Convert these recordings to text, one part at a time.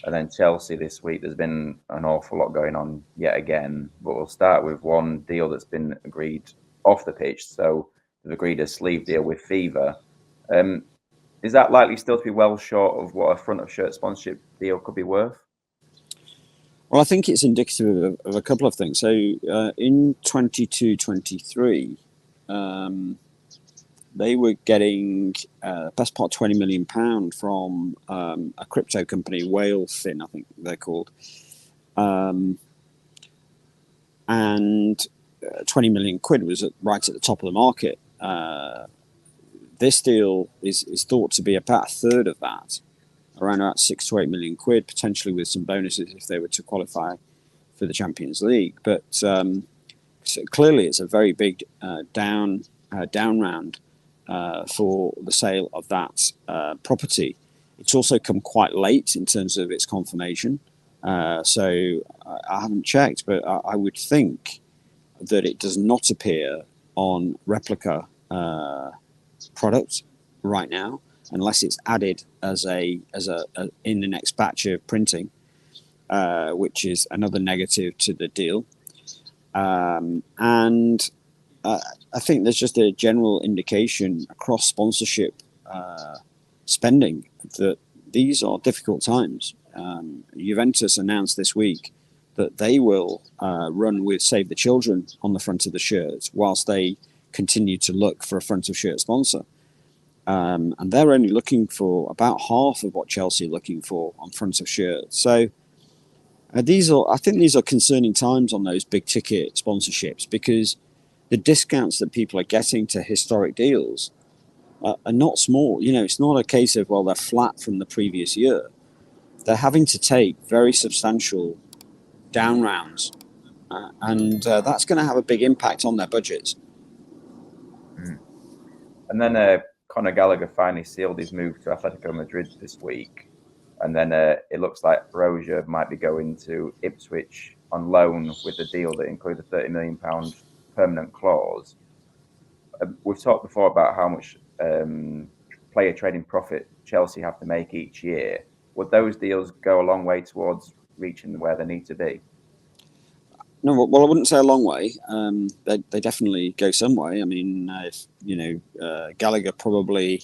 And then Chelsea this week, there's been an awful lot going on yet again. But we'll start with one deal that's been agreed off the pitch. So they've agreed a sleeve deal with FIFA. Um, is that likely still to be well short of what a front of shirt sponsorship deal could be worth? Well, I think it's indicative of a couple of things. So in 22-23, they were getting best part £20 million from a crypto company, Whalefin, I think they're called. And 20 million quid was right at the top of the market. This deal is thought to be about a third of that, around about 6 to 8 million quid, potentially with some bonuses if they were to qualify for the Champions League. But so clearly, it's a very big down round for the sale of that property. It's also come quite late in terms of its confirmation. So I haven't checked, but I would think that it does not appear on replica product right now, unless it's added as a in the next batch of printing, which is another negative to the deal. And I think there's just a general indication across sponsorship spending that these are difficult times. Juventus announced this week that they will run with Save the Children on the front of the shirt whilst they continue to look for a front of shirt sponsor. And they're only looking for about half of what Chelsea are looking for on front of shirts. So I think these are concerning times on those big ticket sponsorships, because the discounts that people are getting to historic deals are not small. It's not a case of, well, they're flat from the previous year. They're having to take very substantial down rounds, and that's going to have a big impact on their budgets. Mm. And then Conor Gallagher finally sealed his move to Atletico Madrid this week. And then it looks like Brozier might be going to Ipswich on loan with a deal that includes a £30 million permanent clause. We've talked before about how much player trading profit Chelsea have to make each year. Would those deals go a long way towards reaching where they need to be? No, well, I wouldn't say a long way. They definitely go some way. I mean, if Gallagher probably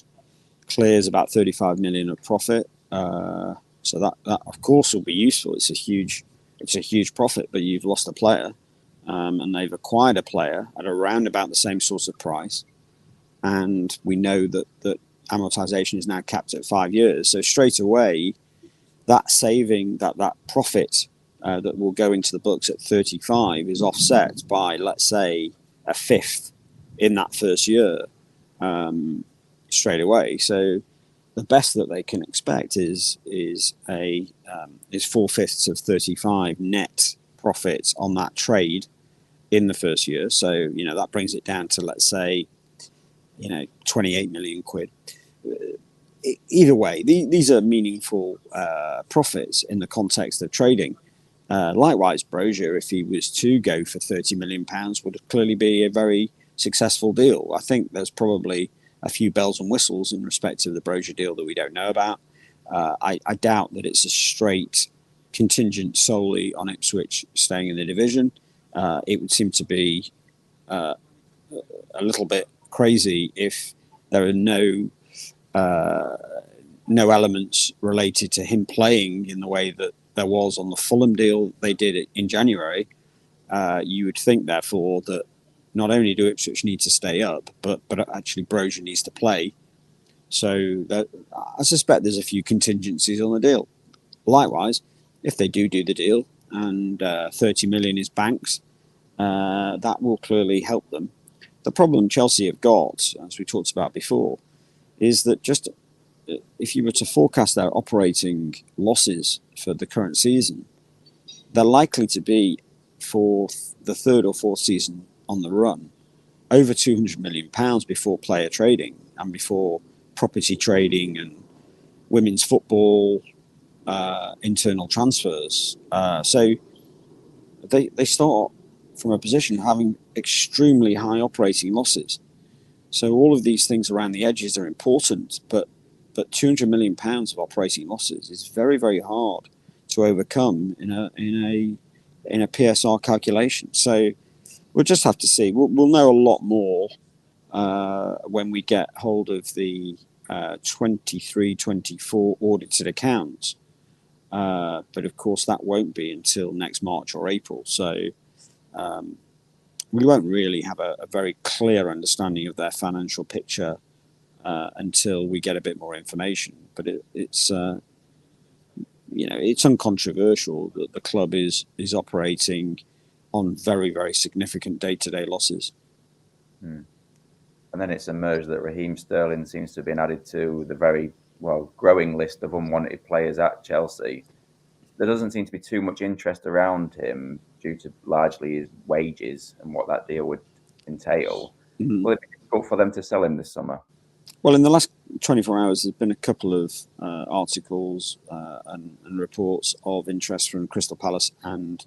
clears about 35 million of profit, so that of course will be useful. It's a huge profit, but you've lost a player, and they've acquired a player at around about the same sort of price, and we know that amortization is now capped at 5 years. So straight away, that saving, that profit that will go into the books at 35 is offset by, let's say, a fifth in that first year straight away. So the best that they can expect is 4/5 of 35 net profits on that trade in the first year. So that brings it down to, let's say, 28 million quid. Either way, these are meaningful profits in the context of trading. Likewise, Brozier, if he was to go for £30 million, would clearly be a very successful deal. I think there's probably a few bells and whistles in respect to the Brozier deal that we don't know about. I doubt that it's a straight contingent solely on Ipswich staying in the division. It would seem to be a little bit crazy if there are no elements related to him playing in the way that there was on the Fulham deal they did it in January. You would think, therefore, that not only do Ipswich need to stay up, but actually Brozier needs to play. So I suspect there's a few contingencies on the deal. Likewise, if they do the deal and 30 million is banks, that will clearly help them. The problem Chelsea have got, as we talked about before, is that just if you were to forecast their operating losses for the current season, they're likely to be, for the third or fourth season on the run, over £200 million before player trading and before property trading and women's football, internal transfers. So they start from a position of having extremely high operating losses. So all of these things around the edges are important, but £200 million of operating losses is very, very hard to overcome in a PSR calculation. So we'll just have to see. We'll know a lot more when we get hold of the 23-24 audited accounts. But of course, that won't be until next March or April. So we won't really have a very clear understanding of their financial picture until we get a bit more information. But it's it's uncontroversial that the club is operating on very, very significant day-to-day losses. And then it's emerged that Raheem Sterling seems to have been added to the very growing list of unwanted players at Chelsea. There doesn't seem to be too much interest around him due to largely his wages and what that deal would entail. Mm-hmm. Will it be difficult for them to sell him this summer? Well, in the last 24 hours, there's been a couple of articles and reports of interest from Crystal Palace and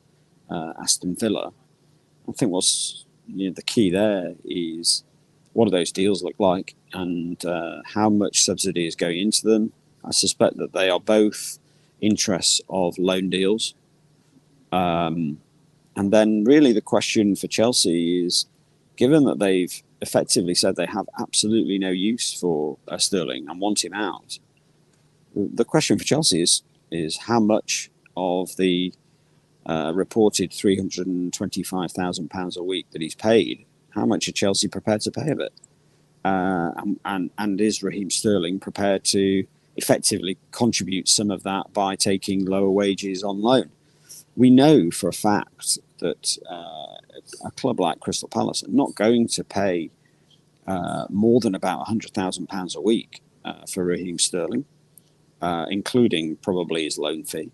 Aston Villa. I think what's the key there is what do those deals look like and how much subsidy is going into them. I suspect that they are both interests of loan deals. And then really the question for Chelsea is, given that they've effectively said they have absolutely no use for Sterling and want him out, the question for Chelsea is how much of the reported £325,000 a week that he's paid, how much are Chelsea prepared to pay of it? And is Raheem Sterling prepared to effectively contribute some of that by taking lower wages on loan? We know for a fact that a club like Crystal Palace are not going to pay more than about £100,000 a week for Raheem Sterling, including probably his loan fee.